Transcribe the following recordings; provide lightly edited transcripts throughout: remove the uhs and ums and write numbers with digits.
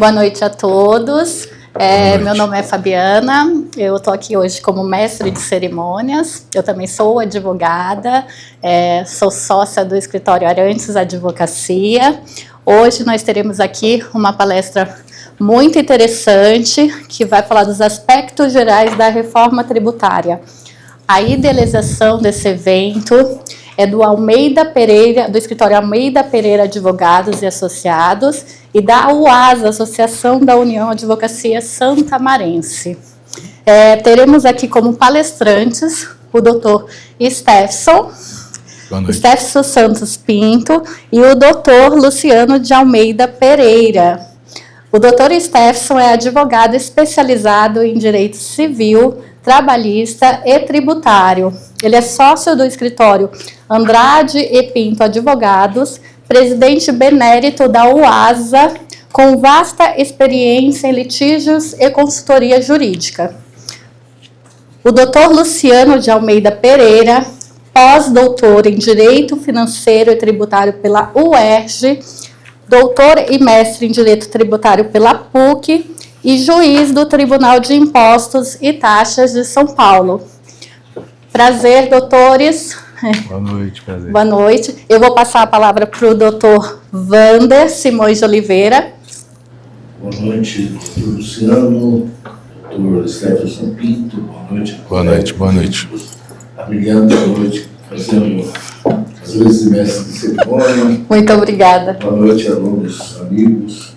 Boa noite a todos. Meu nome é Fabiana, eu estou aqui hoje como mestre de cerimônias, eu também sou advogada, sou sócia do escritório Arantes Advocacia. Hoje nós teremos aqui uma palestra muito interessante que vai falar dos aspectos gerais da reforma tributária. A idealização desse evento é do Almeida Pereira, do escritório Almeida Pereira Advogados e Associados, e da UASA, Associação da União Advocacia Santamarense. Teremos aqui como palestrantes o doutor Stefson Santos Pinto e o doutor Luciano de Almeida Pereira. O doutor Stefson é advogado especializado em direito civil, trabalhista e tributário. Ele é sócio do escritório Andrade e Pinto Advogados, presidente benérito da UASA, com vasta experiência em litígios e consultoria jurídica. O doutor Luciano de Almeida Pereira, pós-doutor em Direito Financeiro e Tributário pela UERJ, doutor e mestre em Direito Tributário pela PUC e juiz do Tribunal de Impostos e Taxas de São Paulo. Prazer, doutores. Boa noite, prazer. Boa noite. Eu vou passar a palavra para o doutor Wander Simões de Oliveira. Boa noite, doutor Luciano, doutor Stefson Pinto. Boa noite. Boa noite, boa noite. Brilhante boa noite, fazendo as vezes de mestre de cerimônia. Muito obrigada. Boa noite, alunos, amigos,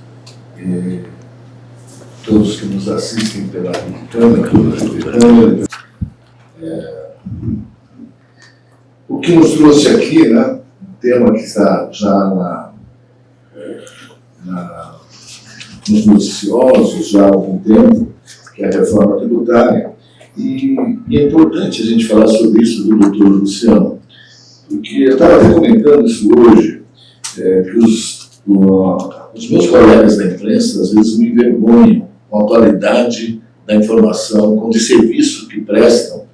todos que nos assistem pela câmera. O que nos trouxe aqui, né, um tema que está já nos noticiosos já há algum tempo, que é a reforma tributária, e é importante a gente falar sobre isso do doutor Luciano, porque eu estava até comentando isso hoje, que os meus colegas da imprensa às vezes me envergonham com a atualidade da informação, com o serviço que prestam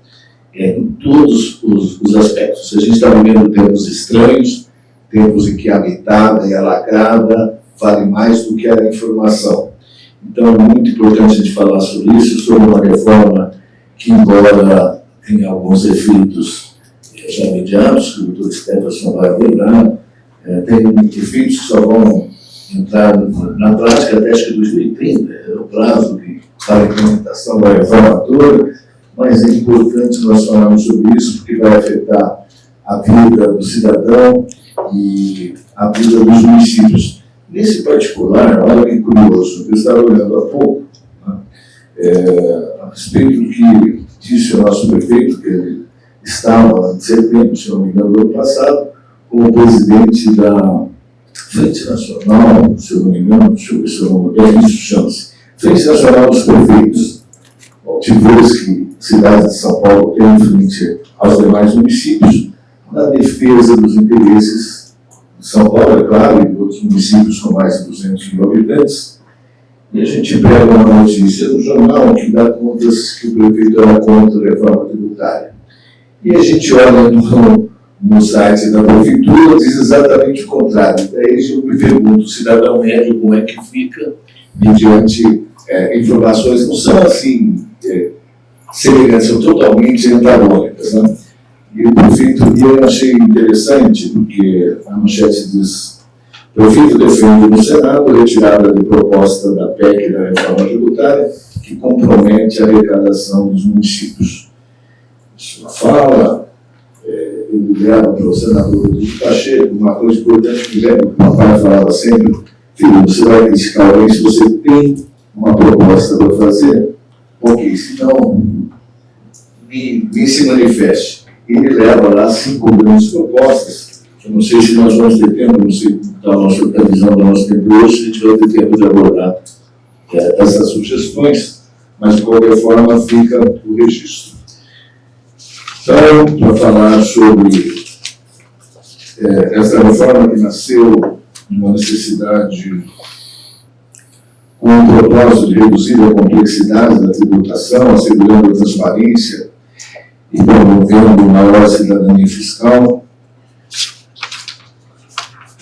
em todos os aspectos. A gente está vivendo tempos estranhos, tempos em que a mitada e a lacrada vale mais do que a informação. Então é muito importante a gente falar sobre isso, sobre uma reforma que, embora tenha alguns efeitos já imediatos, que o doutor Stefson vai lembrar, tem efeitos que só vão entrar na prática até acho que 2030, é o prazo para a implementação da reforma toda, mas é importante nós falarmos sobre isso, porque vai afetar a vida do cidadão e a vida dos municípios. Nesse particular, olha que curioso, eu estava olhando há pouco, né, a respeito do que disse o nosso prefeito, que ele estava em setembro, se não me engano, do ano passado, como presidente da Frente Nacional, se eu não me engano, deixa eu ver se eu não... isso chama-se Frente Nacional dos Prefeitos, altivores que a cidade de São Paulo tem em frente aos demais municípios, na defesa dos interesses de São Paulo, é claro, e de outros municípios com mais de 200 mil habitantes. E a gente pega uma notícia do jornal que dá conta que o prefeito era contra a reforma tributária. E a gente olha no site da prefeitura, diz exatamente o contrário. Daí eu me pergunto, o cidadão médio, como é que fica mediante informações que não são assim semelhantes, são totalmente antagônicas, né? E o prefeito, e eu achei interessante, porque a manchete diz: o prefeito defende no Senado a retirada de proposta da PEC da reforma tributária que compromete a arrecadação dos municípios. Isso fala, ele leva para o senador Rodrigo Pacheco uma coisa importante que o papai falava sempre: filho, você vai criticar alguém se você tem uma proposta para fazer? Ok, senão nem se manifeste. Ele leva lá 5 grandes propostas. Eu não sei se nós vamos ter tempo, não sei da nossa previsão do nosso tempo hoje, a gente vai ter tempo de abordar essas sugestões, mas de qualquer forma fica o registro. Então, para falar sobre essa reforma que nasceu uma necessidade com o propósito de reduzir a complexidade da tributação, assegurando a transparência e promovendo maior cidadania fiscal,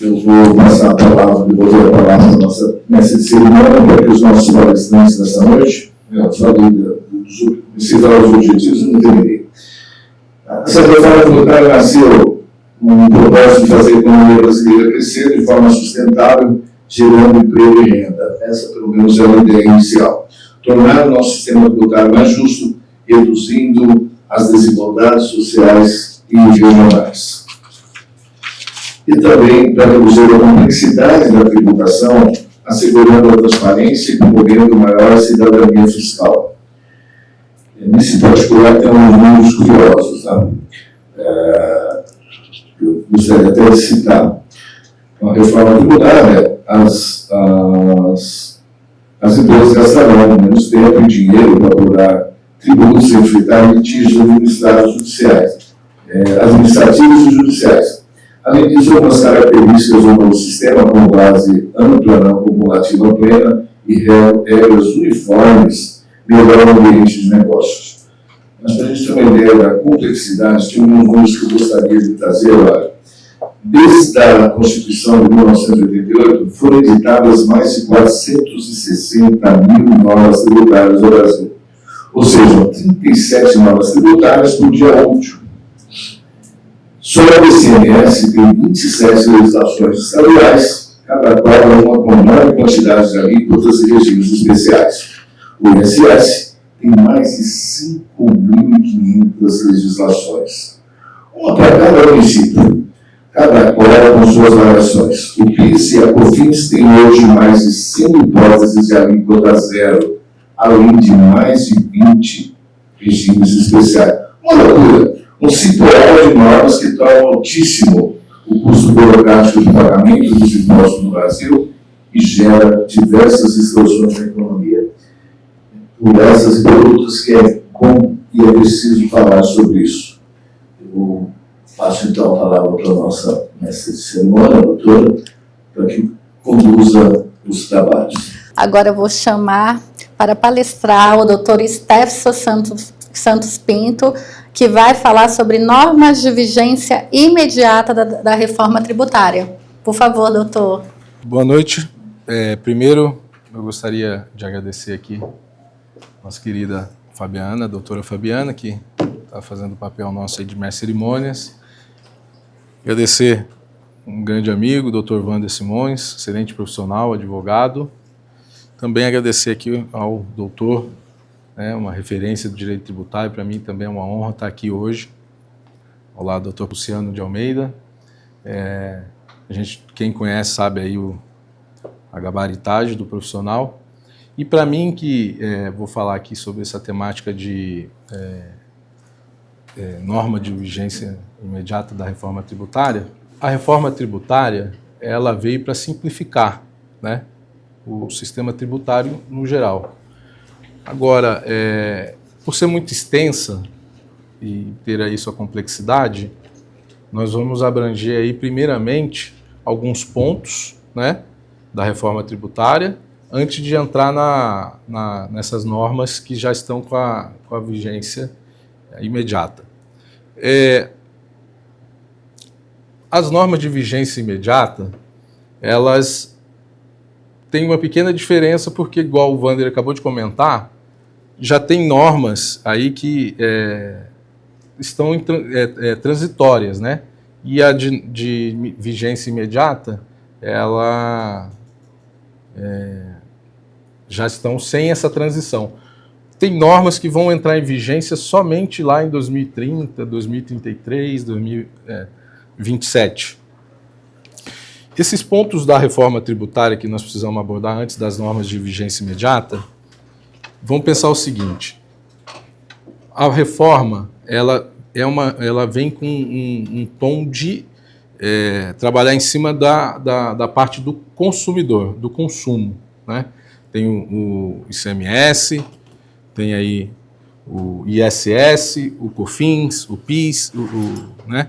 Eu vou passar a palavra, depois a palavra da nossa mestre de cerimônia, para que os nossos palestrantes nessa noite, eu falei citar os objetivos, eu não terminei. Essa reforma tributária nasceu com o propósito de fazer a economia brasileira crescer de forma sustentável, gerando emprego e renda. Essa, pelo menos, é a ideia inicial. Tornar o nosso sistema tributário mais justo, reduzindo as desigualdades sociais e regionais. E também para reduzir a complexidade da tributação, assegurando a transparência e promovendo maior cidadania fiscal. Nesse particular, tem uns números curiosos. Tá? Eu gostaria até de citar. Com a reforma tributária, as empresas gastarão menos tempo e dinheiro para cobrar tributos e enfrentar litígios administrativos e judiciais. Além disso, algumas características do novo sistema, como base ampla, não cumulativa plena e regras uniformes, melhoram o ambiente de negócios. Mas, para a gente ter uma ideia da complexidade, tem alguns números que eu gostaria de trazer. Olha, desde a Constituição de 1988, foram editadas mais de 460 mil normas tributárias no Brasil. Ou seja, 37 normas tributárias por dia útil. Só a BCMS tem 27 legislações estaduais, cada qual uma com menor quantidade de alíquotas e regimes especiais. O ISS tem mais de 5.500 legislações. Uma para cada município, cada qual com suas variações. O PIS e a COFINS têm hoje mais de 100 hipóteses de alíquota zero, além de mais de 20 regimes especiais. Uma loucura! Um cipó de normas que tornam altíssimo o custo burocrático de pagamento dos impostos no Brasil e gera diversas distorções na economia. Por essas e por outras que é bom e é preciso falar sobre isso. Eu passo então a palavra para a nossa mestre de cerimônia, a doutora, para que conduza os trabalhos. Agora eu vou chamar para palestrar o doutor Stefson Santos Pinto, que vai falar sobre normas de vigência imediata da reforma tributária. Por favor, doutor. Boa noite. Primeiro, eu gostaria de agradecer aqui a nossa querida Fabiana, a doutora Fabiana, que está fazendo o papel nosso aí de mestre de cerimônias. Agradecer um grande amigo, o doutor Wander Simões, excelente profissional, advogado. Também agradecer aqui ao doutor, uma referência do direito tributário, para mim também é uma honra estar aqui hoje, ao lado do doutor Luciano de Almeida. Quem conhece sabe aí a gabaritagem do profissional. E para mim, que vou falar aqui sobre essa temática de norma de vigência imediata da reforma tributária, a reforma tributária ela veio para simplificar, né, o sistema tributário no geral. Agora, por ser muito extensa e ter aí sua complexidade, nós vamos abranger aí primeiramente alguns pontos, né, da reforma tributária, antes de entrar nessas normas que já estão com a vigência imediata. As normas de vigência imediata, elas têm uma pequena diferença porque, igual o Wander acabou de comentar, já tem normas aí que estão transitórias, né? E a de vigência imediata, ela já estão sem essa transição. Tem normas que vão entrar em vigência somente lá em 2030, 2033, 2027. Esses pontos da reforma tributária que nós precisamos abordar antes das normas de vigência imediata, vamos pensar o seguinte: a reforma ela vem com um tom de trabalhar em cima da parte do consumidor, do consumo, né? Tem o ICMS, tem aí o ISS, o COFINS, o PIS, né?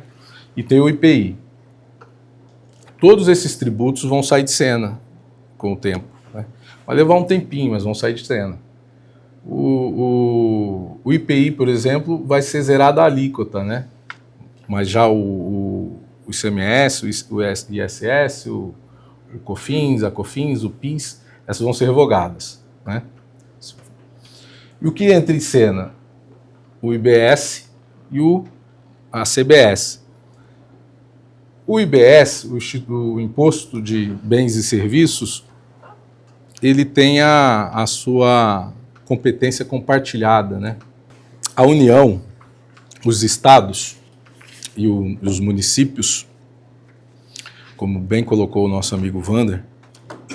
E tem o IPI. Todos esses tributos vão sair de cena com o tempo, né? Vai levar um tempinho, mas vão sair de cena. O IPI, por exemplo, vai ser zerada a alíquota, né? Mas já o ICMS, o ISS, o COFINS, a COFINS, o PIS, essas vão ser revogadas, né? E o que entra em cena? O IBS e a CBS. O IBS, o Imposto de Bens e Serviços, ele tem a sua competência compartilhada, né? A União, os estados e os municípios, como bem colocou o nosso amigo Wander,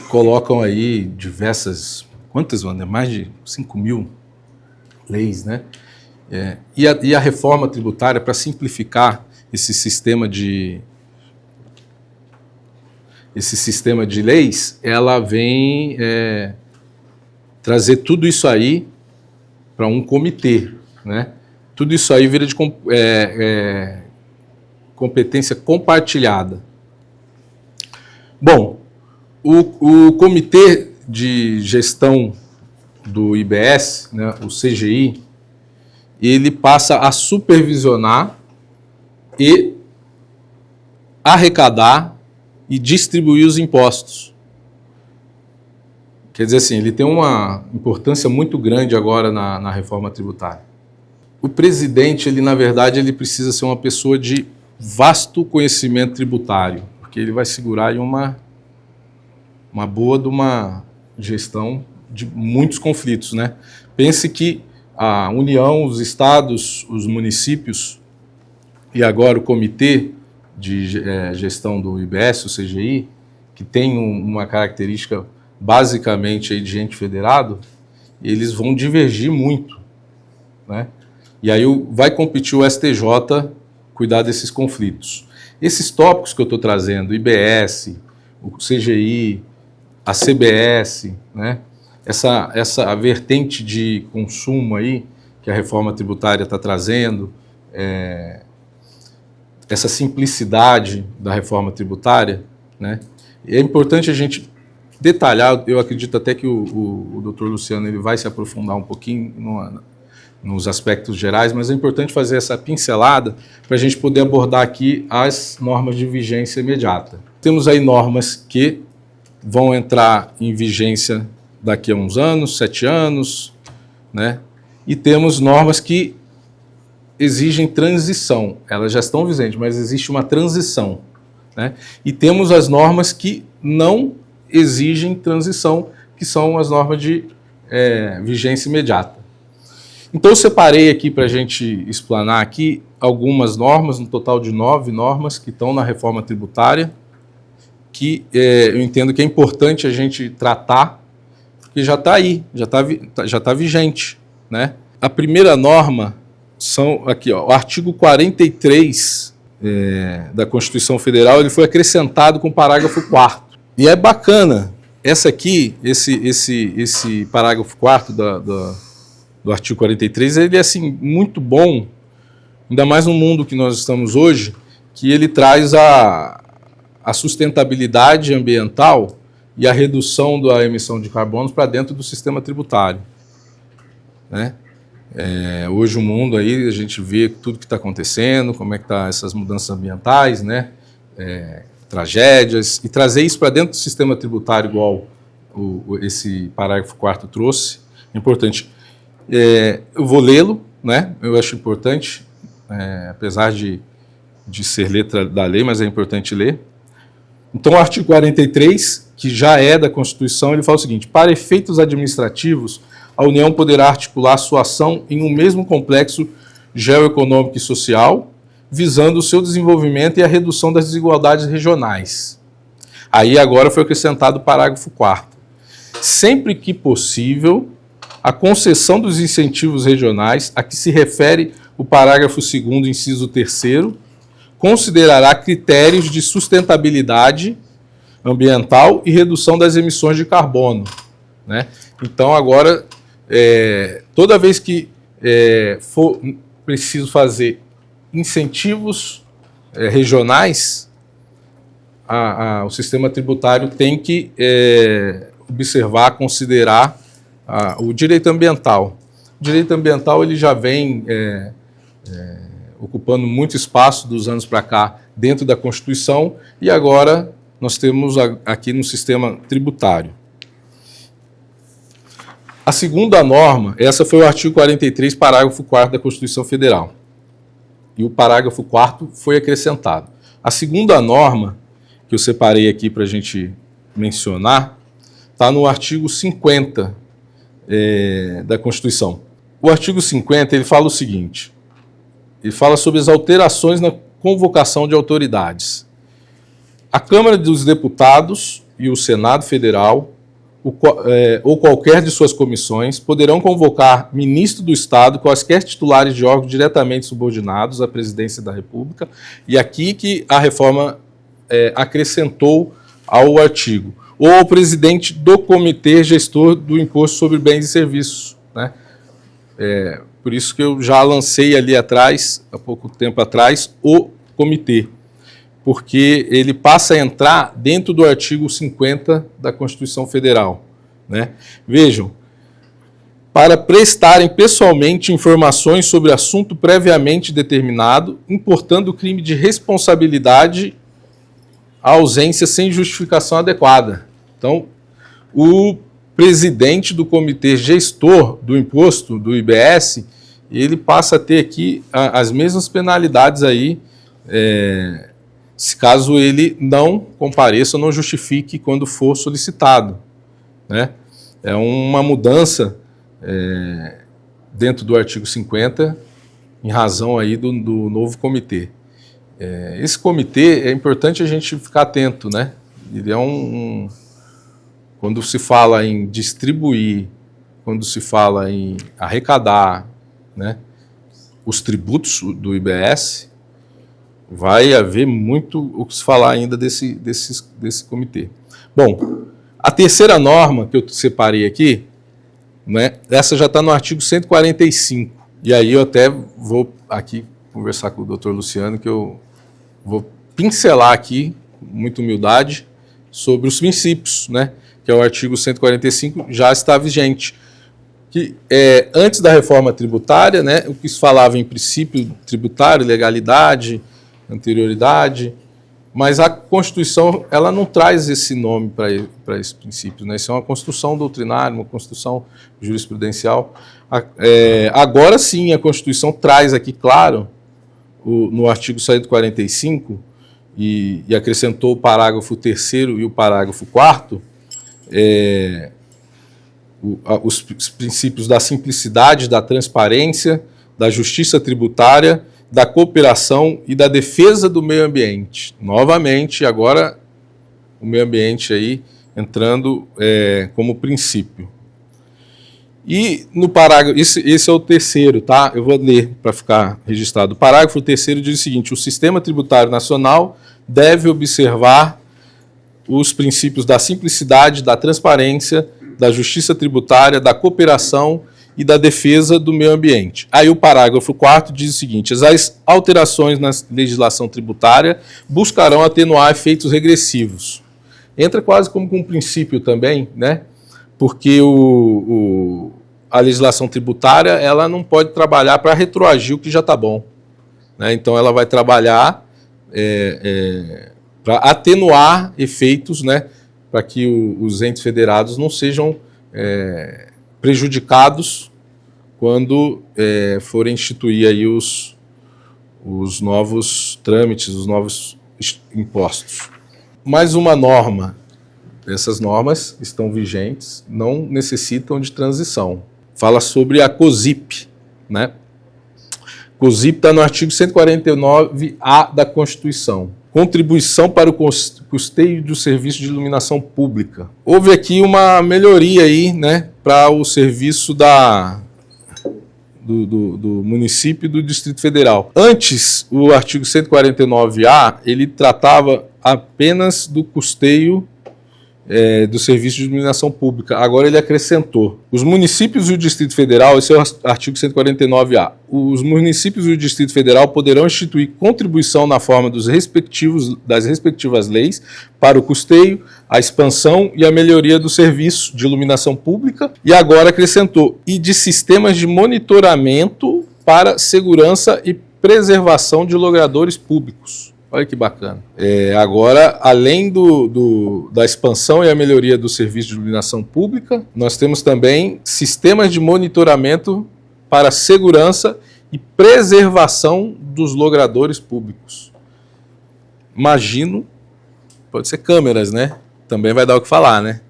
colocam aí diversas, quantas, Wander? Mais de 5.000 leis, né? E a reforma tributária, para simplificar esse sistema de leis, ela vem trazer tudo isso aí para um comitê, né? Tudo isso aí vira de competência compartilhada. Bom, o Comitê de Gestão do IBS, né, o CGI, ele passa a supervisionar e arrecadar e distribuir os impostos. Quer dizer assim, ele tem uma importância muito grande agora na reforma tributária. O presidente, ele na verdade, ele precisa ser uma pessoa de vasto conhecimento tributário, porque ele vai segurar aí uma boa de uma gestão de muitos conflitos, né? Pense que a União, os estados, os municípios e agora o Comitê de Gestão do IBS, o CGI, que tem uma característica basicamente aí de ente federado, eles vão divergir muito, né? E aí vai competir o STJ cuidar desses conflitos. Esses tópicos que eu estou trazendo, IBS, o CGI, a CBS, né? Essa vertente de consumo aí que a reforma tributária está trazendo, essa simplicidade da reforma tributária, né? É importante a gente detalhar, eu acredito até que o Dr. Luciano ele vai se aprofundar um pouquinho nos aspectos gerais, mas é importante fazer essa pincelada para a gente poder abordar aqui as normas de vigência imediata. Temos aí normas que vão entrar em vigência daqui a uns anos, 7 anos, né? E temos normas que exigem transição. Elas já estão vigentes, mas existe uma transição, né? E temos as normas que não exigem transição, que são as normas de vigência imediata. Então eu separei aqui para a gente explanar aqui algumas normas, um total de 9 normas que estão na reforma tributária, que eu entendo que é importante a gente tratar, porque já está aí, já está vigente, né? A primeira norma são aqui, ó, o artigo 43 da Constituição Federal, ele foi acrescentado com o parágrafo 4º. E é bacana, essa aqui, esse parágrafo 4º do artigo 43, ele é assim, muito bom, ainda mais no mundo que nós estamos hoje, que ele traz a sustentabilidade ambiental e a redução da emissão de carbono para dentro do sistema tributário, né? Hoje o mundo aí, a gente vê tudo que está acontecendo, como é que estão essas mudanças ambientais, né? Tragédias, e trazer isso para dentro do sistema tributário igual esse parágrafo 4º trouxe, é importante. Eu vou lê-lo, né? Eu acho importante, apesar de ser letra da lei, mas é importante ler. Então, o artigo 43, que já é da Constituição, ele fala o seguinte: para efeitos administrativos, a União poderá articular sua ação em um mesmo complexo geoeconômico e social, visando o seu desenvolvimento e a redução das desigualdades regionais. Aí agora foi acrescentado o parágrafo 4º. Sempre que possível, a concessão dos incentivos regionais, a que se refere o parágrafo 2º, inciso 3º, considerará critérios de sustentabilidade ambiental e redução das emissões de carbono, né? Então, agora, toda vez que for preciso fazer incentivos regionais, o sistema tributário tem que observar, considerar o direito ambiental. O direito ambiental ele já vem ocupando muito espaço dos anos para cá dentro da Constituição, e agora nós temos aqui no sistema tributário. A segunda norma, essa foi o artigo 43, parágrafo 4º da Constituição Federal. E o parágrafo 4º foi acrescentado. A segunda norma, que eu separei aqui para a gente mencionar, está no artigo 50 da Constituição. O artigo 50 ele fala o seguinte, ele fala sobre as alterações na convocação de autoridades. A Câmara dos Deputados e o Senado Federal, ou qualquer de suas comissões, poderão convocar ministro do Estado, quaisquer titulares de órgãos diretamente subordinados à Presidência da República, e aqui que a reforma acrescentou ao artigo, ou o presidente do Comitê Gestor do Imposto sobre Bens e Serviços, né? Por isso que eu já lancei ali atrás, há pouco tempo atrás, o comitê, porque ele passa a entrar dentro do artigo 50 da Constituição Federal, né? Vejam, para prestarem pessoalmente informações sobre assunto previamente determinado, importando o crime de responsabilidade à ausência sem justificação adequada. Então, o presidente do comitê gestor do imposto, do IBS, ele passa a ter aqui as mesmas penalidades aí, se caso ele não compareça ou não justifique quando for solicitado, né? É uma mudança dentro do artigo 50, em razão aí do novo comitê. Esse comitê é importante a gente ficar atento, né? Ele é quando se fala em distribuir, quando se fala em arrecadar, né, os tributos do IBS, vai haver muito o que se falar ainda desse comitê. Bom, a terceira norma que eu separei aqui, né, essa já está no artigo 145, e aí eu até vou aqui conversar com o Dr. Luciano, que eu vou pincelar aqui, com muita humildade, sobre os princípios, né, que é o artigo 145, já está vigente. Que antes da reforma tributária, né, o que se falava em princípio tributário, legalidade, anterioridade, mas a Constituição ela não traz esse nome para esse princípio, né? Isso é uma construção doutrinária, uma construção jurisprudencial. Agora sim, a Constituição traz aqui, claro, no artigo 145, e acrescentou o parágrafo 3º e o parágrafo 4º, os princípios da simplicidade, da transparência, da justiça tributária, da cooperação e da defesa do meio ambiente. Novamente, agora o meio ambiente aí entrando como princípio. E no parágrafo, esse é o terceiro, tá? Eu vou ler para ficar registrado. O parágrafo 3º diz o seguinte: o sistema tributário nacional deve observar os princípios da simplicidade, da transparência, da justiça tributária, da cooperação e da defesa do meio ambiente. Aí o parágrafo 4º diz o seguinte: as alterações na legislação tributária buscarão atenuar efeitos regressivos. Entra quase como um princípio também, né? Porque a legislação tributária ela não pode trabalhar para retroagir o que já está bom, né? Então ela vai trabalhar para atenuar efeitos, né? Para que os entes federados não sejam prejudicados quando forem instituir aí os novos trâmites, os novos impostos. Mais uma norma. Essas normas estão vigentes, não necessitam de transição. Fala sobre a COSIP, né? COSIP está no artigo 149A da Constituição. Contribuição para o custeio do serviço de iluminação pública. Houve aqui uma melhoria aí, né, para o serviço do município e do Distrito Federal. Antes, o artigo 149A, ele tratava apenas do custeio do serviço de iluminação pública. Agora ele acrescentou. Os municípios e o Distrito Federal, esse é o artigo 149A, os municípios e o Distrito Federal poderão instituir contribuição na forma das respectivas leis para o custeio, a expansão e a melhoria do serviço de iluminação pública, e agora acrescentou, e de sistemas de monitoramento para segurança e preservação de logradouros públicos. Olha que bacana. Agora, além da expansão e a melhoria do serviço de iluminação pública, nós temos também sistemas de monitoramento para segurança e preservação dos logradores públicos. Imagino, pode ser câmeras, né? Também vai dar o que falar, né?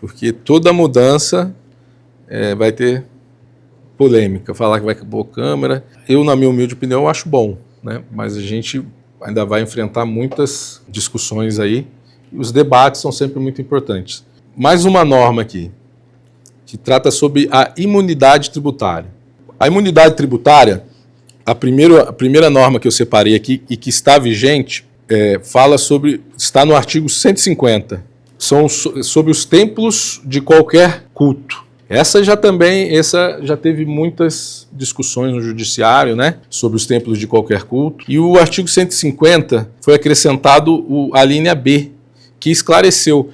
Porque toda mudança vai ter polêmica. Falar que vai pôr câmera, eu, na minha humilde opinião, acho bom, né? Mas a gente ainda vai enfrentar muitas discussões aí, e os debates são sempre muito importantes. Mais uma norma aqui, que trata sobre a imunidade tributária. A imunidade tributária, a primeira norma que eu separei aqui e que está vigente, fala sobre, está no artigo 150, são sobre os templos de qualquer culto. Essa já teve muitas discussões no judiciário, né, sobre os templos de qualquer culto. E o artigo 150 foi acrescentado a linha B, que esclareceu.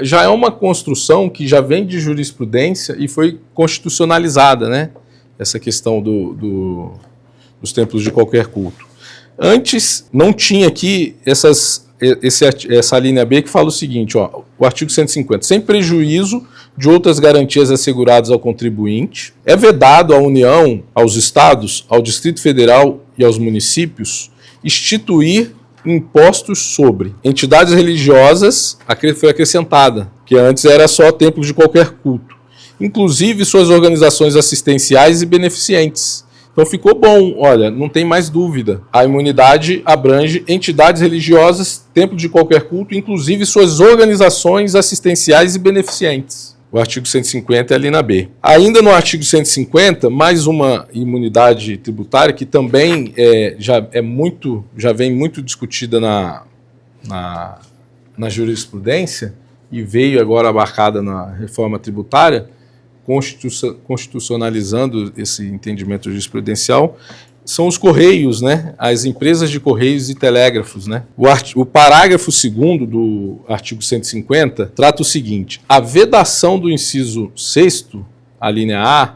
Já é uma construção que já vem de jurisprudência e foi constitucionalizada, né, essa questão dos templos de qualquer culto. Antes, não tinha aqui essa linha B que fala o seguinte, ó, o artigo 150, sem prejuízo de outras garantias asseguradas ao contribuinte, é vedado à União, aos Estados, ao Distrito Federal e aos municípios instituir impostos sobre entidades religiosas, foi acrescentada, que antes era só templos de qualquer culto, inclusive suas organizações assistenciais e beneficentes. Então ficou bom, olha, não tem mais dúvida. A imunidade abrange entidades religiosas, templos de qualquer culto, inclusive suas organizações assistenciais e beneficentes. O artigo 150 é ali na B. Ainda no artigo 150, mais uma imunidade tributária que também já vem muito discutida na jurisprudência e veio agora abarcada na reforma tributária, constitucionalizando esse entendimento jurisprudencial, são os Correios, né? As empresas de Correios e Telégrafos, né? O parágrafo 2º do artigo 150 trata o seguinte: a vedação do inciso 6º, a linha A,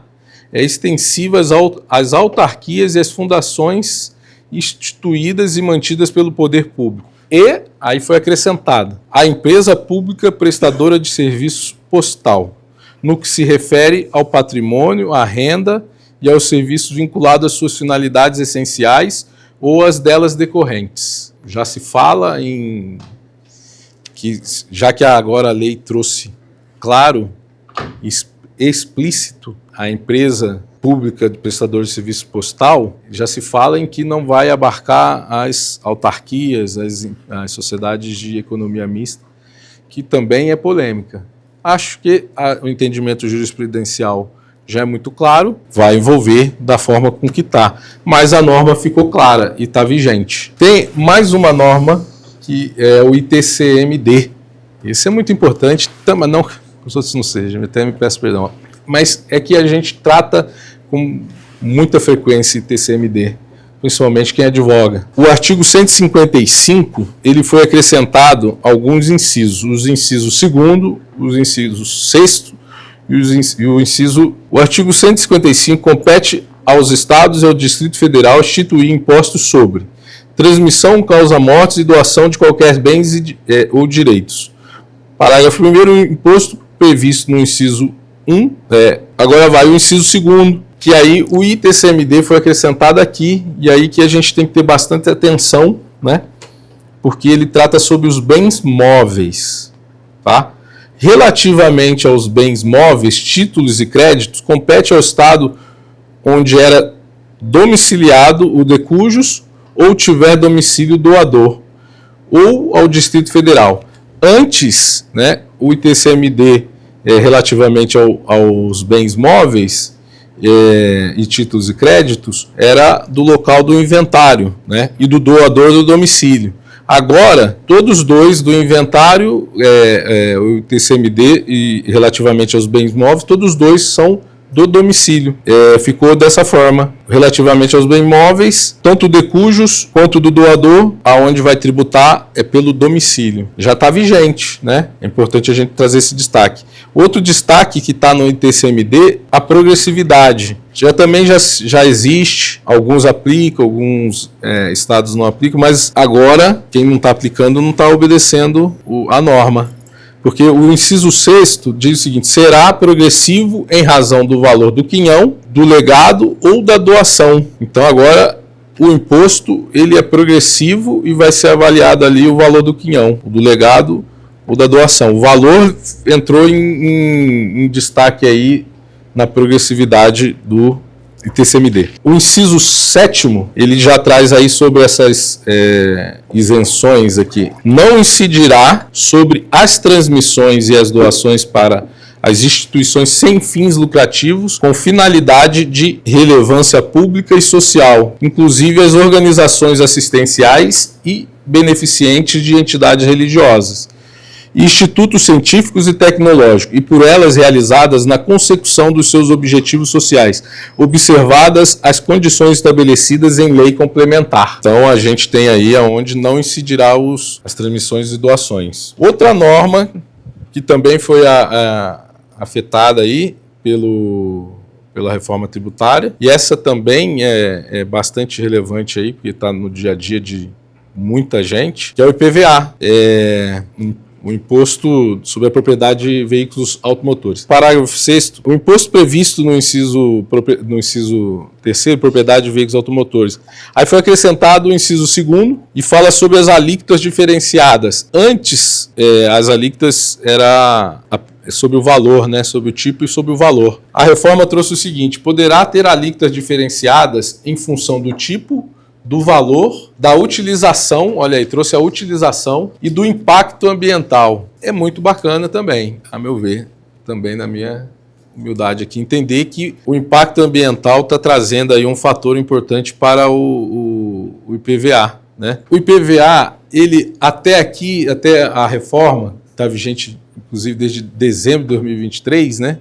é extensiva às autarquias e às fundações instituídas e mantidas pelo poder público. E, aí foi acrescentado, a empresa pública prestadora de serviço postal, no que se refere ao patrimônio, à renda e aos serviços vinculados às suas finalidades essenciais ou às delas decorrentes. Já se fala já que agora a lei trouxe claro, explícito, a empresa pública de prestador de serviço postal, já se fala em que não vai abarcar as autarquias, as sociedades de economia mista, que também é polêmica. Acho que o entendimento jurisprudencial já é muito claro, vai envolver da forma com que está. Mas a norma ficou clara e está vigente. Tem mais uma norma que é o ITCMD. Esse é muito importante, mas não que os outros não sejam, até me peço perdão. Mas é que a gente trata com muita frequência ITCMD, principalmente quem advoga. O artigo 155, ele foi acrescentado alguns incisos. Os incisos 2º, os incisos 6º o artigo 155 compete aos Estados e ao Distrito Federal instituir impostos sobre transmissão, causa-mortes e doação de qualquer bens ou direitos. Parágrafo 1º, imposto previsto no inciso 1, agora vai o inciso 2º, que aí o ITCMD foi acrescentado aqui, e aí que a gente tem que ter bastante atenção, né? Porque ele trata sobre os bens móveis, tá? Relativamente aos bens móveis, títulos e créditos, compete ao Estado onde era domiciliado o de cujos ou tiver domicílio doador, ou ao Distrito Federal. Antes, né, o ITCMD, relativamente aos bens móveis e títulos e créditos, era do local do inventário, né, e do doador do domicílio. Agora, todos dois do inventário, o ITCMD e relativamente aos bens móveis, todos dois são do domicílio. Ficou dessa forma. Relativamente aos bens móveis, tanto de cujos quanto do doador, aonde vai tributar é pelo domicílio. Já está vigente, né? É importante a gente trazer esse destaque. Outro destaque que está no ITCMD, a progressividade. Já existe, alguns aplicam, alguns estados não aplicam, mas agora quem não está aplicando não está obedecendo a norma. Porque o inciso 6º diz o seguinte: será progressivo em razão do valor do quinhão, do legado ou da doação. Então agora o imposto ele é progressivo e vai ser avaliado ali o valor do quinhão, do legado ou da doação. O valor entrou em destaque aí na progressividade do ITCMD. O inciso 7º, ele já traz aí sobre essas isenções aqui. Não incidirá sobre as transmissões e as doações para as instituições sem fins lucrativos com finalidade de relevância pública e social, inclusive as organizações assistenciais e beneficentes de entidades religiosas, institutos científicos e tecnológicos, e por elas realizadas na consecução dos seus objetivos sociais, observadas as condições estabelecidas em lei complementar. Então a gente tem aí onde não incidirá as transmissões e doações. Outra norma que também foi afetada aí pela reforma tributária, e essa também é bastante relevante aí, porque está no dia a dia de muita gente, que é o IPVA. O Imposto sobre a Propriedade de Veículos Automotores. Parágrafo 6º. O imposto previsto no inciso 3º, Propriedade de Veículos Automotores. Aí foi acrescentado o inciso 2º e fala sobre as alíquotas diferenciadas. Antes, as alíquotas era sobre o valor, né? Sobre o tipo e sobre o valor. A reforma trouxe o seguinte: poderá ter alíquotas diferenciadas em função do tipo, do valor, da utilização, olha aí, trouxe a utilização e do impacto ambiental. É muito bacana também, a meu ver, também na minha humildade aqui, entender que o impacto ambiental está trazendo aí um fator importante para o IPVA, né? O IPVA, ele até a reforma, está vigente inclusive desde dezembro de 2023, né?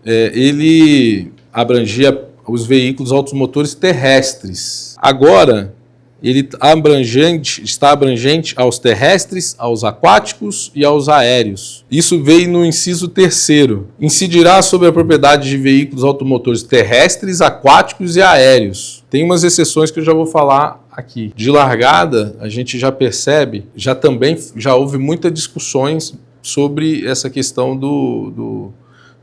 Ele abrangia os veículos automotores terrestres. Agora, ele está abrangente aos terrestres, aos aquáticos e aos aéreos. Isso veio no inciso 3º. Incidirá sobre a propriedade de veículos automotores terrestres, aquáticos e aéreos. Tem umas exceções que eu já vou falar aqui. De largada, a gente já percebe, já houve muitas discussões sobre essa questão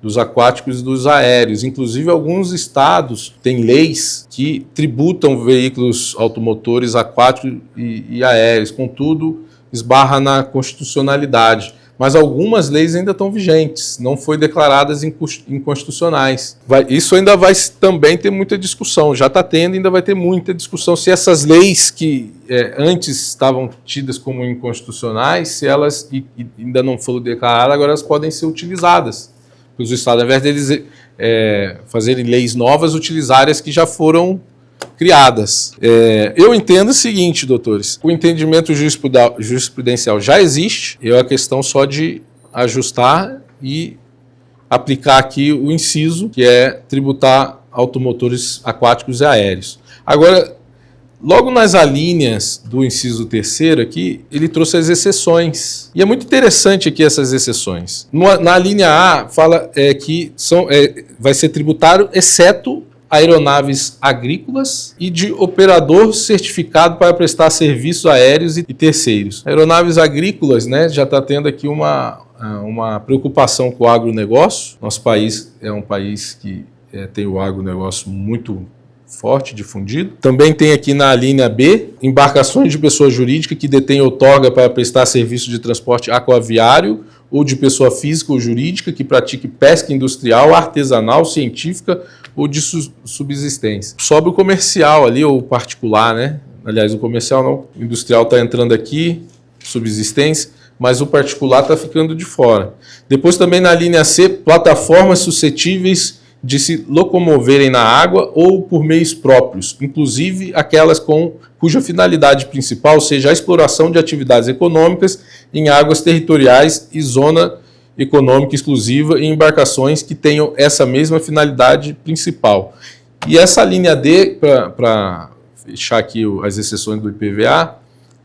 dos aquáticos e dos aéreos. Inclusive, alguns estados têm leis que tributam veículos automotores aquáticos e aéreos, contudo, esbarra na constitucionalidade. Mas algumas leis ainda estão vigentes, não foram declaradas inconstitucionais. Isso ainda vai também ter muita discussão, já está tendo, ainda vai ter muita discussão se essas leis que antes estavam tidas como inconstitucionais, se elas ainda não foram declaradas, agora elas podem ser utilizadas pelos estados, ao invés deles fazerem leis novas, utilizarem as que já foram criadas. Eu entendo o seguinte, doutores, o entendimento jurisprudencial já existe, é a questão só de ajustar e aplicar aqui o inciso, que é tributar automotores aquáticos e aéreos. Agora, logo nas alíneas do inciso 3º aqui, ele trouxe as exceções. E é muito interessante aqui essas exceções. Na linha A, fala que vai ser tributário, exceto aeronaves agrícolas e de operador certificado para prestar serviços aéreos e terceiros. Aeronaves agrícolas, né, já está tendo aqui uma preocupação com o agronegócio. Nosso país é um país que tem o agronegócio muito forte, difundido. Também tem aqui na linha B, embarcações de pessoa jurídica que detém outorga para prestar serviço de transporte aquaviário ou de pessoa física ou jurídica que pratique pesca industrial, artesanal, científica ou de subsistência. Sobre o comercial ali, ou particular, né? Aliás, o comercial não, o industrial está entrando aqui, subsistência, mas o particular está ficando de fora. Depois também na linha C, plataformas suscetíveis de se locomoverem na água ou por meios próprios, inclusive aquelas cuja finalidade principal seja a exploração de atividades econômicas em águas territoriais e zona econômica exclusiva e embarcações que tenham essa mesma finalidade principal. E essa linha D, para fechar aqui as exceções do IPVA,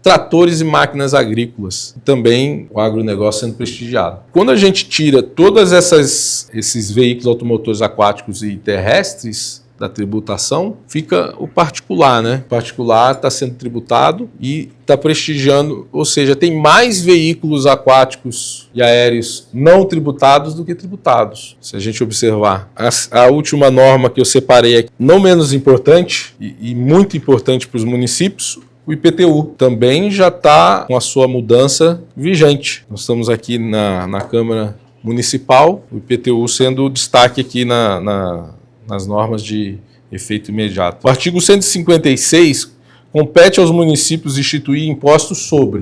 tratores e máquinas agrícolas, também o agronegócio sendo prestigiado. Quando a gente tira todos esses veículos automotores aquáticos e terrestres, da tributação, fica o particular, né? O particular está sendo tributado e está prestigiando, ou seja, tem mais veículos aquáticos e aéreos não tributados do que tributados. Se a gente observar, a última norma que eu separei aqui, não menos importante e muito importante para os municípios, o IPTU também já está com a sua mudança vigente. Nós estamos aqui na Câmara Municipal, o IPTU sendo o destaque aqui nas normas de efeito imediato. O artigo 156 compete aos municípios instituir impostos sobre,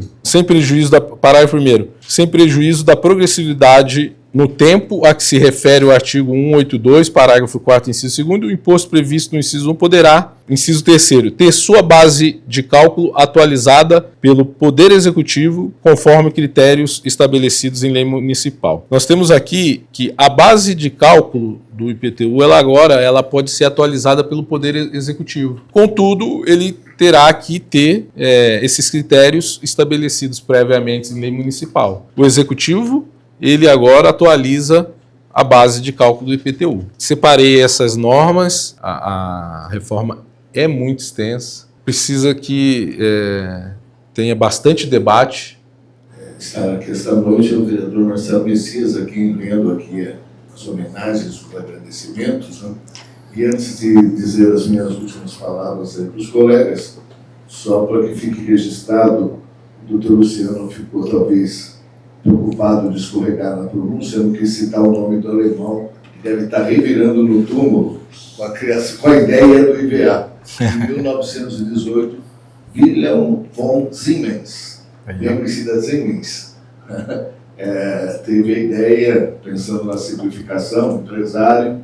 parágrafo 1º, sem prejuízo da progressividade no tempo a que se refere o artigo 182, parágrafo 4º, inciso 2º, o imposto previsto no inciso 1 poderá, inciso 3º, ter sua base de cálculo atualizada pelo Poder Executivo conforme critérios estabelecidos em lei municipal. Nós temos aqui que a base de cálculo do IPTU, ela pode ser atualizada pelo Poder Executivo. Contudo, ele terá que ter esses critérios estabelecidos previamente em lei municipal. O Executivo, ele agora atualiza a base de cálculo do IPTU. Separei essas normas, a reforma é muito extensa, precisa que tenha bastante debate. Esta noite o vereador Marcelo Messias aqui lendo aqui as homenagens, os agradecimentos, né? E antes de dizer as minhas últimas palavras para os colegas, só para que fique registrado, o doutor Luciano ficou talvez preocupado de escorregar na pronúncia, não quis citar o nome do alemão, que deve estar revirando no túmulo com a ideia do IVA. Em 1918, Wilhelm von Siemens, lembre-se da Siemens, teve a ideia, pensando na simplificação, empresário,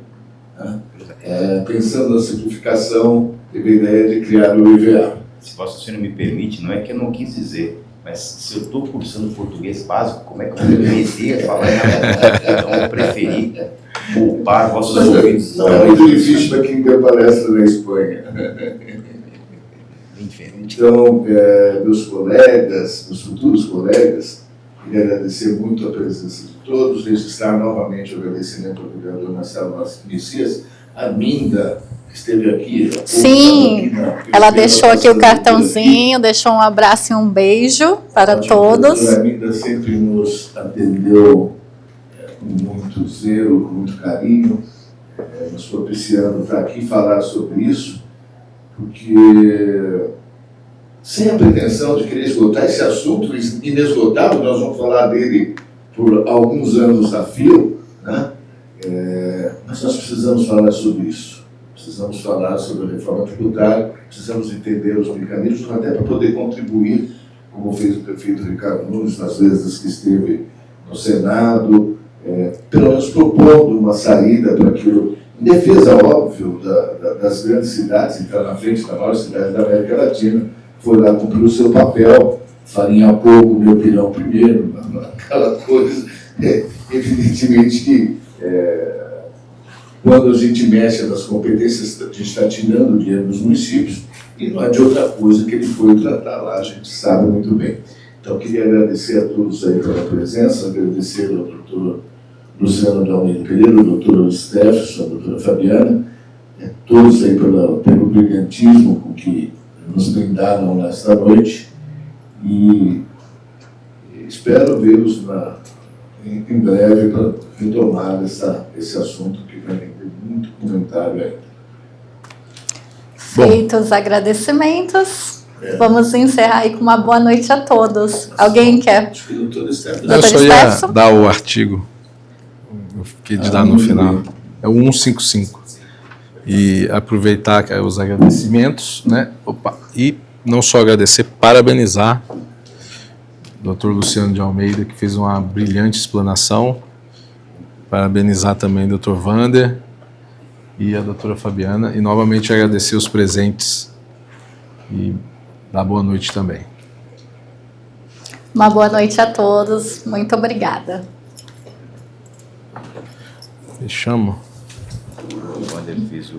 pensando na simplificação, teve a ideia de criar o IVA. Se o senhor me permite, não é que eu não quis dizer, mas se eu estou cursando português básico, como é que eu vou meter a falar? Então eu preferi poupar vossos ouvidos. Não é muito difícil para quem deu palestra na Espanha. Então, meus colegas, meus futuros colegas, queria agradecer muito a presença de todos, registrar novamente o agradecimento ao vereador Marcelo Messias, a Minda, que esteve aqui. Sim, ela deixou aqui o cartãozinho, deixou um abraço e um beijo para todos. A Minda sempre nos atendeu com muito zelo, com muito carinho, nos propiciando estar aqui falar sobre isso, porque sem a pretensão de querer esgotar esse assunto inesgotável, nós vamos falar dele por alguns anos a fio, né? Mas nós precisamos falar sobre isso. Precisamos falar sobre a reforma tributária, precisamos entender os mecanismos, até para poder contribuir, como fez o prefeito Ricardo Nunes nas vezes que esteve no Senado, pelo menos propondo uma saída para aquilo, em defesa, óbvio, das grandes cidades, entrar na frente da maior cidade da América Latina, foi lá cumprir o seu papel, farinha pouco, meu pirão primeiro, aquela coisa. Evidentemente que quando a gente mexe nas competências, a gente está tirando o dinheiro dos municípios e não é de outra coisa que ele foi tratar lá, a gente sabe muito bem. Então, queria agradecer a todos aí pela presença, agradecer ao doutor Luciano de Almeida Pereira, ao doutor Stefferson, à doutora Fabiana, todos aí pelo brilhantismo com que nos brindaram nesta noite e espero vê-los em breve para retomar esse assunto que vai ter muito comentário ainda. Feitos os agradecimentos, vamos encerrar aí com uma boa noite a todos. Alguém quer? Doutor Stefferson. Eu só ia dar o artigo, eu fiquei de dar no final, é o 155. E aproveitar os agradecimentos, né? E não só agradecer, parabenizar o Dr. Luciano de Almeida, que fez uma brilhante explanação. Parabenizar também o Dr. Vander e a doutora Fabiana. E novamente agradecer os presentes e dar boa noite também. Uma boa noite a todos. Muito obrigada. Fechamos. Quando ele fez o